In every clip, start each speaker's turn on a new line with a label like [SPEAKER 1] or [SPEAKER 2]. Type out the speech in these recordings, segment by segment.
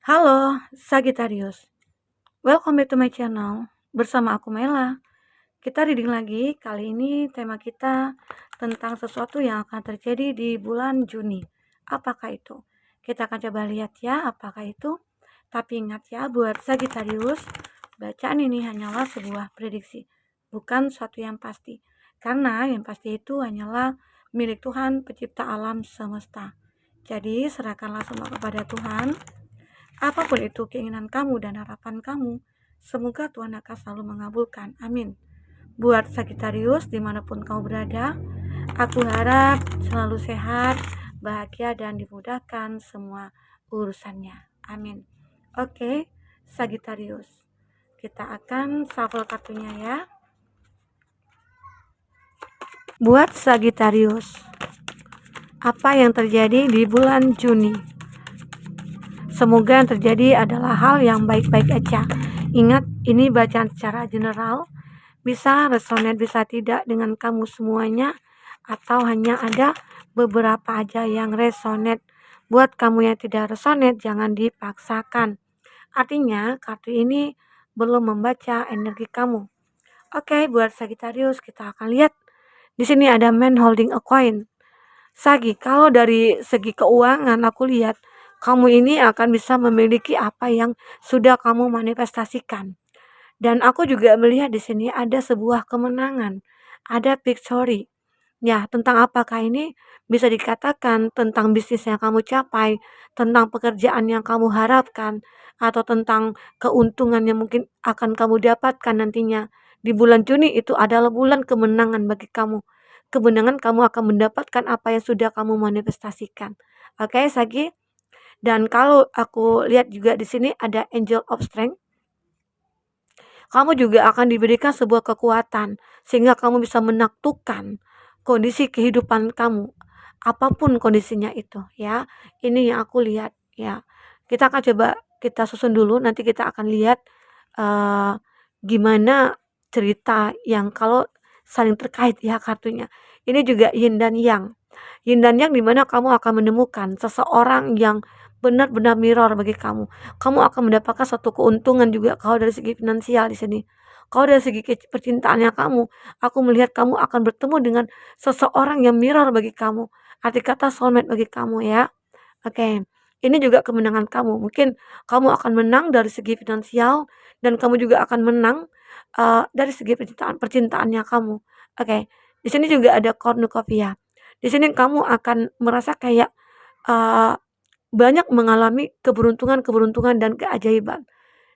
[SPEAKER 1] Halo, Sagittarius. Welcome back to my channel. Bersama aku Mela. Kita reading lagi. Kali ini tema kita tentang sesuatu yang akan terjadi di bulan Juni. Apakah itu? Kita akan coba lihat ya apakah itu. Tapi ingat ya buat Sagittarius, bacaan ini hanyalah sebuah prediksi, bukan suatu yang pasti. Karena yang pasti itu hanyalah milik Tuhan pencipta alam semesta. Jadi serahkanlah semua kepada Tuhan. Apapun itu keinginan kamu dan harapan kamu, semoga Tuhan akan selalu mengabulkan. Amin. Buat Sagittarius, dimanapun kamu berada, aku harap selalu sehat, bahagia, dan dimudahkan semua urusannya. Amin. Oke, Sagittarius. Kita akan shuffle kartunya ya. Buat Sagittarius, apa yang terjadi di bulan Juni? Semoga yang terjadi adalah hal yang baik-baik aja. Ingat, ini bacaan secara general. Bisa resonate, bisa tidak dengan kamu semuanya. Atau hanya ada beberapa aja yang resonate. Buat kamu yang tidak resonate, jangan dipaksakan. Artinya, kartu ini belum membaca energi kamu. Oke, buat Sagittarius, kita akan lihat. Di sini ada man holding a coin. Sagi, kalau dari segi keuangan aku lihat kamu ini akan bisa memiliki apa yang sudah kamu manifestasikan. Dan aku juga melihat di sini ada sebuah kemenangan, ada victory. Ya, tentang apakah ini bisa dikatakan tentang bisnis yang kamu capai, tentang pekerjaan yang kamu harapkan, atau tentang keuntungan yang mungkin akan kamu dapatkan nantinya. Di bulan Juni itu adalah bulan kemenangan bagi kamu. Kemenangan kamu akan mendapatkan apa yang sudah kamu manifestasikan. Oke, Sagi? Dan kalau aku lihat juga di sini ada Angel of Strength. Kamu juga akan diberikan sebuah kekuatan sehingga kamu bisa menaklukkan kondisi kehidupan kamu, apapun kondisinya itu ya. Ini yang aku lihat ya. Kita akan coba kita susun dulu, nanti kita akan lihat gimana cerita yang kalau saling terkait ya kartunya. Ini juga yin dan yang. Yin dan yang dimana kamu akan menemukan seseorang yang benar-benar mirror bagi kamu. Kamu akan mendapatkan satu keuntungan juga kalau dari segi finansial di sini. Kalau dari segi percintaannya kamu, aku melihat kamu akan bertemu dengan seseorang yang mirror bagi kamu. Arti kata soulmate bagi kamu ya. Oke. Ini juga kemenangan kamu. Mungkin kamu akan menang dari segi finansial dan kamu juga akan menang dari segi percintaannya kamu. Oke. Di sini juga ada cornucopia. Di sini kamu akan merasa kayak uh, banyak mengalami keberuntungan-keberuntungan dan keajaiban.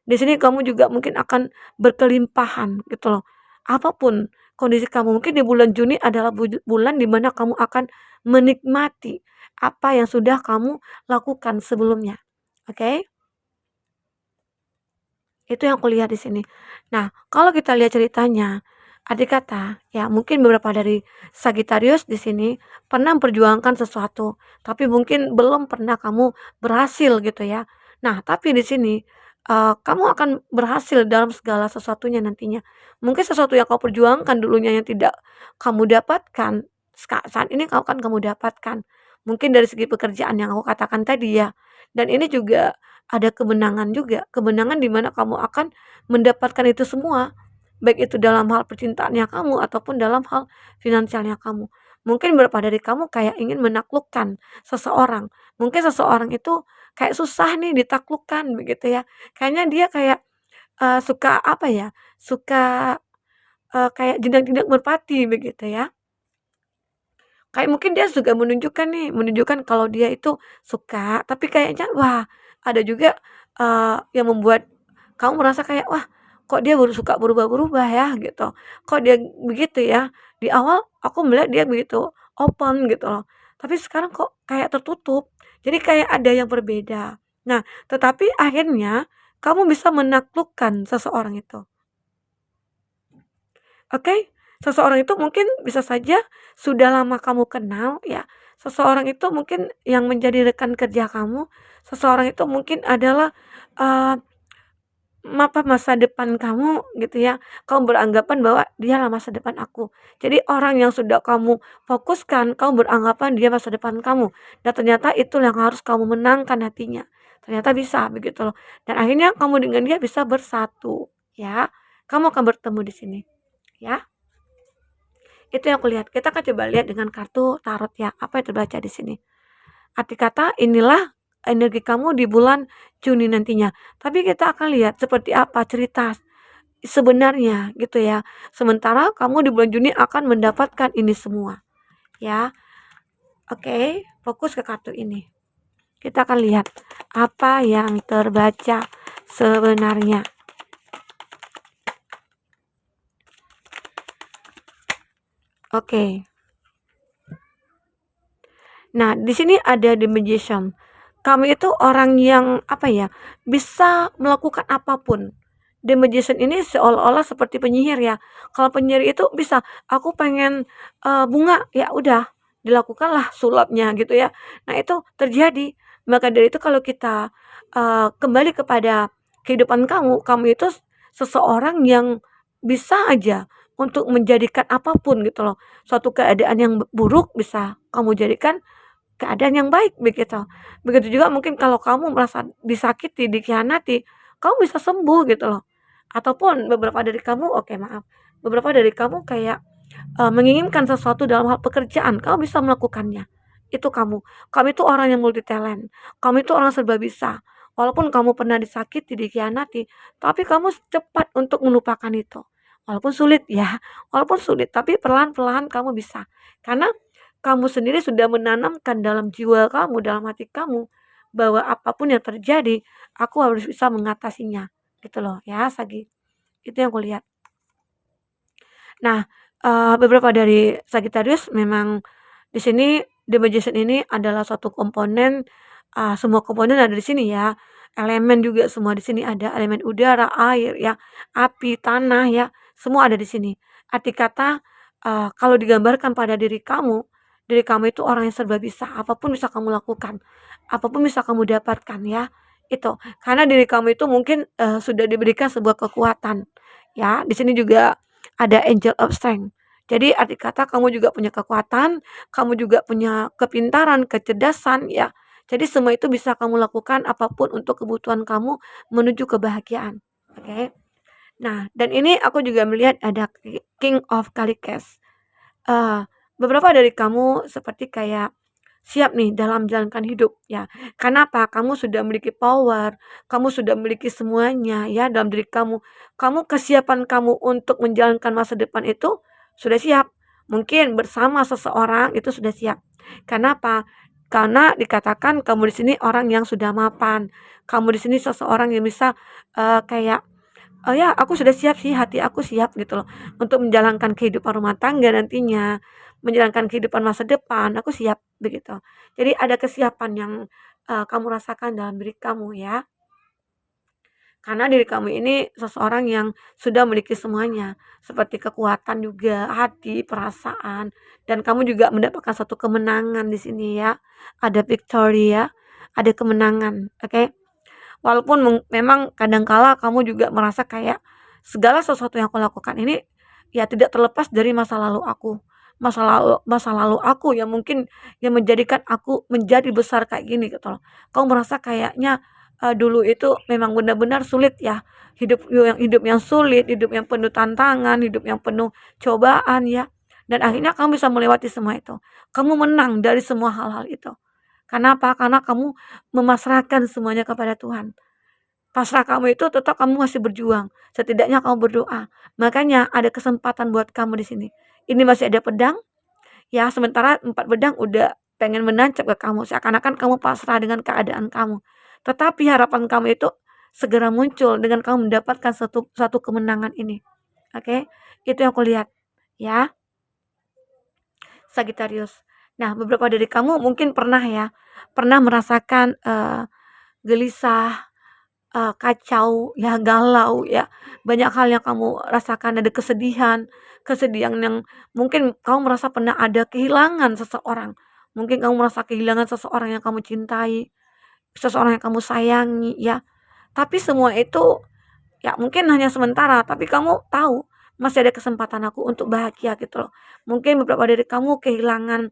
[SPEAKER 1] Di sini kamu juga mungkin akan berkelimpahan gitu loh. Apapun kondisi kamu, mungkin di bulan Juni adalah bulan di mana kamu akan menikmati apa yang sudah kamu lakukan sebelumnya. Oke? Itu yang aku lihat di sini. Nah, kalau kita lihat ceritanya, adik kata, ya mungkin beberapa dari Sagittarius di sini pernah memperjuangkan sesuatu, tapi mungkin belum pernah kamu berhasil gitu ya. Nah, tapi di sini kamu akan berhasil dalam segala sesuatunya nantinya. Mungkin sesuatu yang kau perjuangkan dulunya yang tidak kamu dapatkan, saat ini kau kan kamu dapatkan. Mungkin dari segi pekerjaan yang aku katakan tadi ya. Dan ini juga ada kemenangan juga, kemenangan di mana kamu akan mendapatkan itu semua, baik itu dalam hal percintaannya kamu ataupun dalam hal finansialnya kamu. Mungkin beberapa dari kamu kayak ingin menaklukkan seseorang, mungkin seseorang itu kayak susah nih ditaklukkan begitu ya, kayaknya dia kayak, suka apa ya, suka, kayak jinak-jinak merpati begitu ya. Kayak mungkin dia juga menunjukkan nih, menunjukkan kalau dia itu suka, tapi kayaknya wah, ada juga, yang membuat kamu merasa kayak, "Wah, kok dia baru suka berubah-berubah ya?" Gitu. "Kok dia begitu ya? Di awal aku melihat dia begitu open," gitu loh, "tapi sekarang kok kayak tertutup." Jadi kayak ada yang berbeda. Nah, tetapi akhirnya kamu bisa menaklukkan seseorang itu. Oke, seseorang itu mungkin bisa saja sudah lama kamu kenal ya. Seseorang itu mungkin yang menjadi rekan kerja kamu, seseorang itu mungkin adalah, eee, masa depan kamu gitu ya. Kamu beranggapan bahwa dialah masa depan aku. Jadi orang yang sudah kamu fokuskan, kamu beranggapan dia masa depan kamu dan ternyata itu yang harus kamu menangkan hatinya. ternyata bisa begitu loh. Dan akhirnya kamu dengan dia bisa bersatu, ya. Kamu akan bertemu di sini, ya. Itu yang aku lihat. Kita akan coba lihat dengan kartu tarot ya, apa yang terbaca di sini. Arti kata inilah energi kamu di bulan Juni nantinya. Tapi kita akan lihat seperti apa cerita sebenarnya gitu ya. Sementara kamu di bulan Juni akan mendapatkan ini semua, ya. Oke, fokus ke kartu ini. Kita akan lihat apa yang terbaca sebenarnya. Oke. Nah, di sini ada The Magician. Kamu itu orang yang apa ya, bisa melakukan apapun. The Magician ini seolah-olah seperti penyihir ya. Kalau penyihir itu bisa, aku pengen bunga, ya udah dilakukanlah sulapnya gitu ya. Nah, itu terjadi. Maka dari itu kalau kita kembali kepada kehidupan kamu, kamu itu seseorang yang bisa aja untuk menjadikan apapun gitu loh. Suatu keadaan yang buruk bisa kamu jadikan keadaan yang baik begitu. Begitu juga mungkin kalau kamu merasa disakiti, dikhianati, kamu bisa sembuh gitu loh. Ataupun beberapa dari kamu, oke maaf, beberapa dari kamu kayak menginginkan sesuatu dalam hal pekerjaan, kamu bisa melakukannya. Itu kamu. Kamu itu orang yang multi talent. Kamu itu orang serba bisa. Walaupun kamu pernah disakiti, dikhianati, tapi kamu cepat untuk melupakan itu. Walaupun sulit ya, walaupun sulit, tapi perlahan-perlahan kamu bisa. Karena kamu sendiri sudah menanamkan dalam jiwa kamu, dalam hati kamu, bahwa apapun yang terjadi, aku harus bisa mengatasinya. Gitu loh ya, Sagi. Itu yang aku lihat. Nah, beberapa dari Sagittarius memang di sini The Magician ini adalah suatu komponen, semua komponen ada di sini ya. Elemen juga semua di sini ada, elemen udara, air ya, api, tanah ya, semua ada di sini. Arti kata, kalau digambarkan pada diri kamu itu orang yang serba bisa, apapun bisa kamu lakukan, apapun bisa kamu dapatkan ya, itu. Karena diri kamu itu mungkin, sudah diberikan sebuah kekuatan ya. Di sini juga ada Angel of Strength. Jadi arti kata kamu juga punya kekuatan, kamu juga punya kepintaran, kecerdasan ya. Jadi semua itu bisa kamu lakukan apapun untuk kebutuhan kamu menuju kebahagiaan. Oke. Nah, dan ini aku juga melihat ada King of Kalikes. Beberapa dari kamu seperti kayak siap nih dalam menjalankan hidup ya. Karena apa? Kamu sudah memiliki power, kamu sudah memiliki semuanya ya dalam diri kamu. Kesiapan kamu untuk menjalankan masa depan itu sudah siap. Mungkin bersama seseorang itu sudah siap. Karena apa? Karena dikatakan kamu di sini orang yang sudah mapan. Kamu di sini seseorang yang bisa kayak oh ya, aku sudah siap sih, hati aku siap gitu loh untuk menjalankan kehidupan rumah tangga nantinya, menjalankan kehidupan masa depan, aku siap begitu. Jadi ada kesiapan yang kamu rasakan dalam diri kamu ya. Karena diri kamu ini seseorang yang sudah memiliki semuanya, seperti kekuatan juga, hati, perasaan, dan kamu juga mendapatkan satu kemenangan di sini ya. Ada victory ya, ada kemenangan, oke? Walaupun memang kadangkala kamu juga merasa kayak segala sesuatu yang aku lakukan ini ya tidak terlepas dari masa lalu aku. Masa lalu aku yang mungkin yang menjadikan aku menjadi besar kayak gini gitu loh. Kamu merasa kayaknya dulu itu memang benar-benar sulit ya. Hidup yang sulit, hidup yang penuh tantangan, hidup yang penuh cobaan ya. Dan akhirnya kamu bisa melewati semua itu. Kamu menang dari semua hal-hal itu. Karena apa? Karena kamu memasrahkan semuanya kepada Tuhan. Pasrah kamu itu tetap kamu masih berjuang, setidaknya kamu berdoa. Makanya ada kesempatan buat kamu di sini. Ini masih ada pedang, ya sementara 4 pedang udah pengen menancap ke kamu, seakan-akan kamu pasrah dengan keadaan kamu. Tetapi harapan kamu itu segera muncul dengan kamu mendapatkan satu kemenangan ini. Oke, itu yang aku lihat, ya, Sagittarius. Nah, beberapa dari kamu mungkin pernah ya, pernah merasakan gelisah, kacau, ya galau ya, banyak hal yang kamu rasakan, ada kesedihan, kesedihan yang mungkin kamu merasa pernah ada kehilangan seseorang, mungkin kamu merasa kehilangan seseorang yang kamu cintai, seseorang yang kamu sayangi ya. Tapi semua itu ya mungkin hanya sementara, tapi kamu tahu masih ada kesempatan aku untuk bahagia gitu loh. Mungkin beberapa dari kamu kehilangan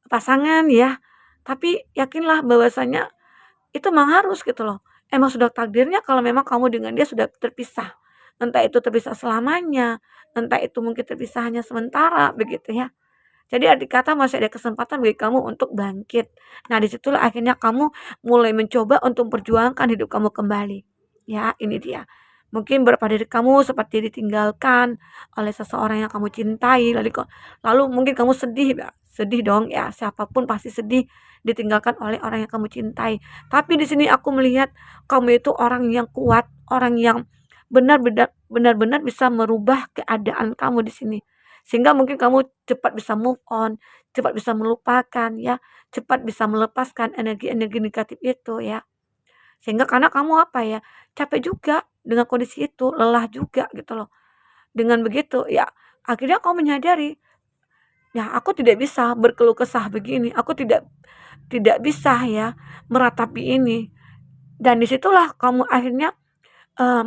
[SPEAKER 1] pasangan ya, tapi yakinlah bahwasanya itu memang harus gitu loh. Emang sudah takdirnya kalau memang kamu dengan dia sudah terpisah. Entah itu terpisah selamanya, entah itu mungkin terpisah hanya sementara begitu ya. Jadi arti kata masih ada kesempatan bagi kamu untuk bangkit. Nah, disitulah akhirnya kamu mulai mencoba untuk memperjuangkan hidup kamu kembali. Ya, ini dia. Mungkin beberapa dari kamu seperti ditinggalkan oleh seseorang yang kamu cintai, lalu mungkin kamu sedih, ya. Sedih dong ya, siapapun pasti sedih ditinggalkan oleh orang yang kamu cintai. Tapi di sini aku melihat kamu itu orang yang kuat, orang yang benar-benar bisa merubah keadaan kamu di sini. Sehingga mungkin kamu cepat bisa move on, cepat bisa melupakan ya, cepat bisa melepaskan energi-energi negatif itu ya. Sehingga karena kamu apa ya, capek juga dengan kondisi itu, lelah juga gitu loh. Dengan begitu ya, akhirnya kamu menyadari, ya aku tidak bisa berkeluh kesah begini, aku tidak tidak bisa ya meratapi ini. Dan disitulah kamu akhirnya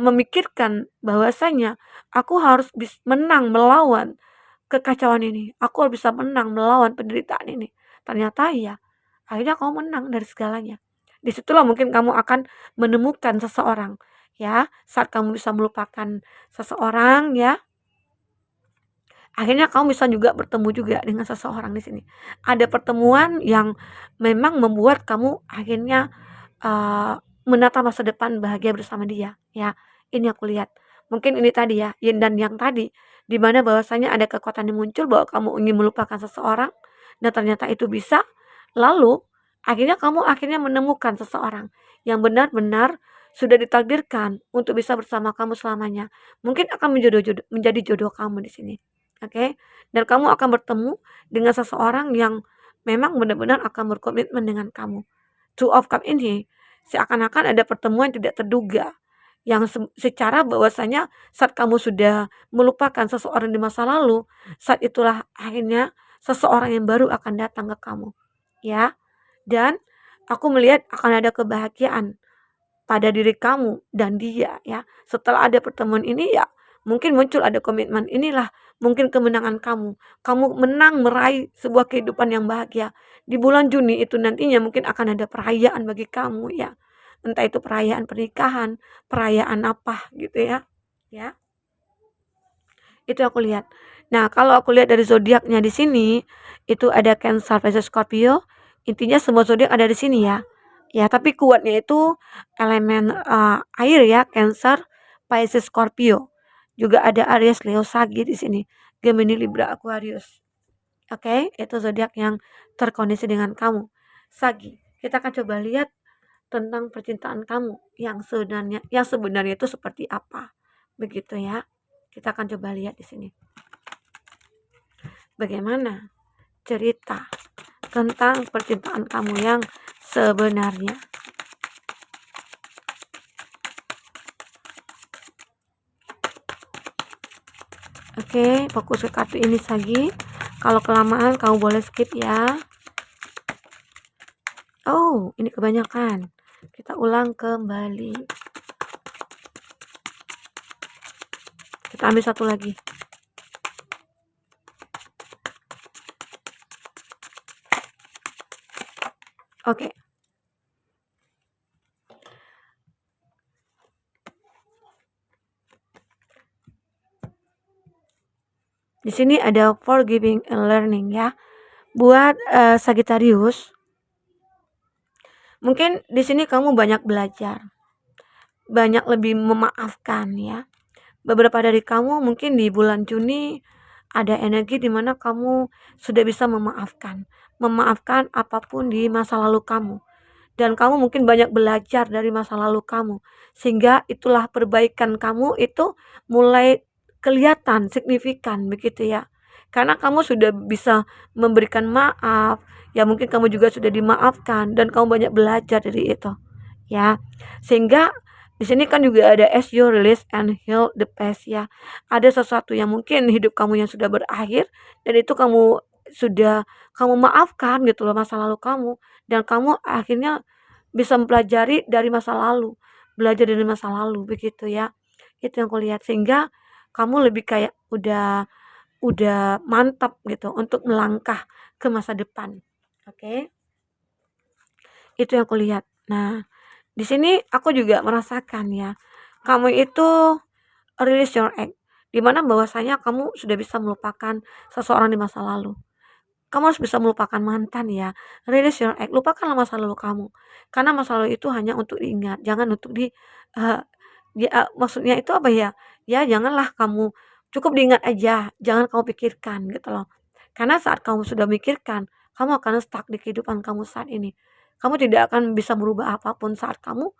[SPEAKER 1] memikirkan bahwasanya aku harus menang melawan kekacauan ini. Aku harus bisa menang melawan penderitaan ini. Ternyata ya, akhirnya kamu menang dari segalanya. Disitulah mungkin kamu akan menemukan seseorang ya. Saat kamu bisa melupakan seseorang ya, akhirnya kamu bisa juga bertemu juga dengan seseorang di sini. Ada pertemuan yang memang membuat kamu akhirnya menata masa depan bahagia bersama dia ya. Ini aku lihat. Mungkin ini tadi ya, yin dan yang tadi, di mana bahwasanya ada kekuatan yang muncul bahwa kamu ingin melupakan seseorang dan ternyata itu bisa. Lalu akhirnya menemukan seseorang yang benar-benar sudah ditakdirkan untuk bisa bersama kamu selamanya. Mungkin akan menjadi jodoh kamu di sini. Oke? Dan kamu akan bertemu dengan seseorang yang memang benar-benar akan berkomitmen dengan kamu. Two of Cup ini seakan-akan ada pertemuan tidak terduga yang secara bahwasanya saat kamu sudah melupakan seseorang di masa lalu, saat itulah akhirnya seseorang yang baru akan datang ke kamu ya. Dan aku melihat akan ada kebahagiaan pada diri kamu dan dia ya. Setelah ada pertemuan ini ya, mungkin muncul ada komitmen, inilah mungkin kemenangan kamu. Kamu menang meraih sebuah kehidupan yang bahagia. Di bulan Juni itu nantinya mungkin akan ada perayaan bagi kamu ya. Entah itu perayaan pernikahan, perayaan apa gitu ya. Ya, itu aku lihat. Nah, kalau aku lihat dari zodiaknya di sini, itu ada Cancer, Pisces, Scorpio. Intinya semua zodiak ada di sini ya. Ya, tapi kuatnya itu elemen air ya, Cancer, Pisces, Scorpio. Juga ada Aries, Leo, Sagi di sini. Gemini, Libra, Aquarius. Oke, itu zodiak yang terkoneksi dengan kamu. Sagi, kita akan coba lihat tentang percintaan kamu yang sebenarnya itu seperti apa. Begitu ya. Kita akan coba lihat di sini. Bagaimana cerita tentang percintaan kamu yang sebenarnya. Oke, fokus ke kartu ini Sagi. Kalau kelamaan kamu boleh skip ya. Oh, ini kebanyakan. Kita ulang kembali. Kita ambil satu lagi. Oke. Di sini ada forgiving and learning ya. Buat Sagittarius, mungkin di sini kamu banyak belajar, banyak lebih memaafkan ya. Beberapa dari kamu mungkin di bulan Juni ada energi di mana kamu sudah bisa memaafkan apapun di masa lalu kamu. Dan kamu mungkin banyak belajar dari masa lalu kamu. Sehingga itulah perbaikan kamu itu mulai kelihatan signifikan begitu ya. Karena kamu sudah bisa memberikan maaf, ya mungkin kamu juga sudah dimaafkan dan kamu banyak belajar dari itu. Ya. Sehingga di sini kan juga ada as you release and heal the past ya. Ada sesuatu yang mungkin hidup kamu yang sudah berakhir dan itu kamu maafkan gitu loh masa lalu kamu, dan kamu akhirnya bisa mempelajari dari masa lalu, belajar dari masa lalu begitu ya. Itu yang kulihat sehingga kamu lebih kayak udah mantap gitu untuk melangkah ke masa depan. Oke. Itu yang kulihat. Nah, Di sini aku juga merasakan ya, kamu itu release your ex, di mana bahwasanya kamu sudah bisa melupakan seseorang di masa lalu. Kamu harus bisa melupakan mantan ya. Release your ex, lupakanlah masa lalu kamu. Karena masa lalu itu hanya untuk diingat, jangan untuk eee, maksudnya itu apa ya, ya janganlah kamu cukup diingat aja, jangan kamu pikirkan gitu loh. Karena saat kamu sudah mikirkan, kamu akan stuck di kehidupan kamu saat ini. Kamu tidak akan bisa merubah apapun saat kamu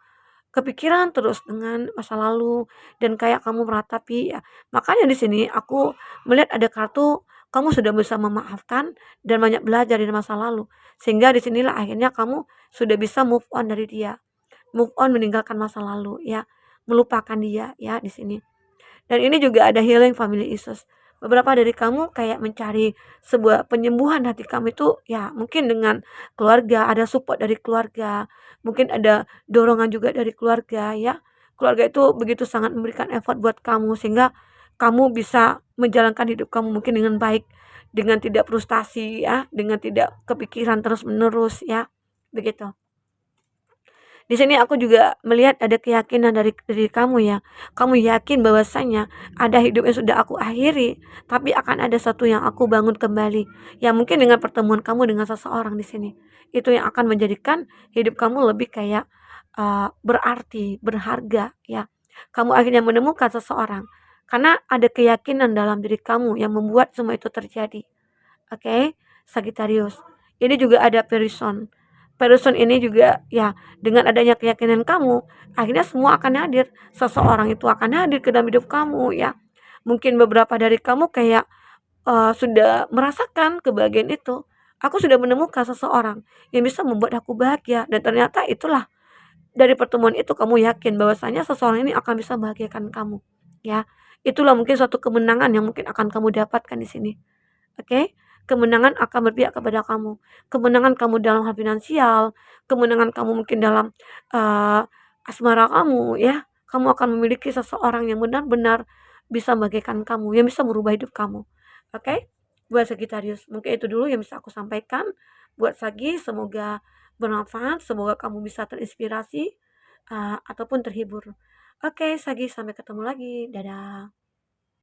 [SPEAKER 1] kepikiran terus dengan masa lalu dan kayak kamu meratapi ya. Makanya di sini aku melihat ada kartu kamu sudah bisa memaafkan dan banyak belajar dari masa lalu. Sehingga di sinilah akhirnya kamu sudah bisa move on dari dia. Move on meninggalkan masa lalu ya. Melupakan dia ya di sini. Dan ini juga ada healing family issues. Beberapa dari kamu kayak mencari sebuah penyembuhan hati kamu itu ya mungkin dengan keluarga, ada support dari keluarga, mungkin ada dorongan juga dari keluarga ya. Keluarga itu begitu sangat memberikan effort buat kamu sehingga kamu bisa menjalankan hidup kamu mungkin dengan baik, dengan tidak frustasi ya, dengan tidak kepikiran terus-menerus ya. Begitu. Di sini aku juga melihat ada keyakinan dari diri kamu ya. Kamu yakin bahwasanya ada hidup yang sudah aku akhiri, tapi akan ada satu yang aku bangun kembali. Ya mungkin dengan pertemuan kamu dengan seseorang di sini. Itu yang akan menjadikan hidup kamu lebih kayak berarti, berharga ya. Kamu akhirnya menemukan seseorang karena ada keyakinan dalam diri kamu yang membuat semua itu terjadi. Oke, Sagittarius. Ini juga ada Person. Person ini juga ya dengan adanya keyakinan kamu, akhirnya semua akan hadir. Seseorang itu akan hadir ke dalam hidup kamu ya. Mungkin beberapa dari kamu kayak sudah merasakan kebahagiaan itu. Aku sudah menemukan seseorang yang bisa membuat aku bahagia dan ternyata itulah dari pertemuan itu kamu yakin bahwasanya seseorang ini akan bisa membahagiakan kamu ya. Itulah mungkin suatu kemenangan yang mungkin akan kamu dapatkan di sini. Oke, kemenangan akan berpihak kepada kamu. Kemenangan kamu dalam hal finansial, kemenangan kamu mungkin dalam, eee, asmara kamu ya. Kamu akan memiliki seseorang yang benar-benar bisa membahagiakan kamu, yang bisa merubah hidup kamu. Oke, buat Sagittarius, mungkin itu dulu yang bisa aku sampaikan. Buat Sagi, semoga bermanfaat, semoga kamu bisa terinspirasi, ataupun terhibur. Oke Sagi, sampai ketemu lagi. Dadah.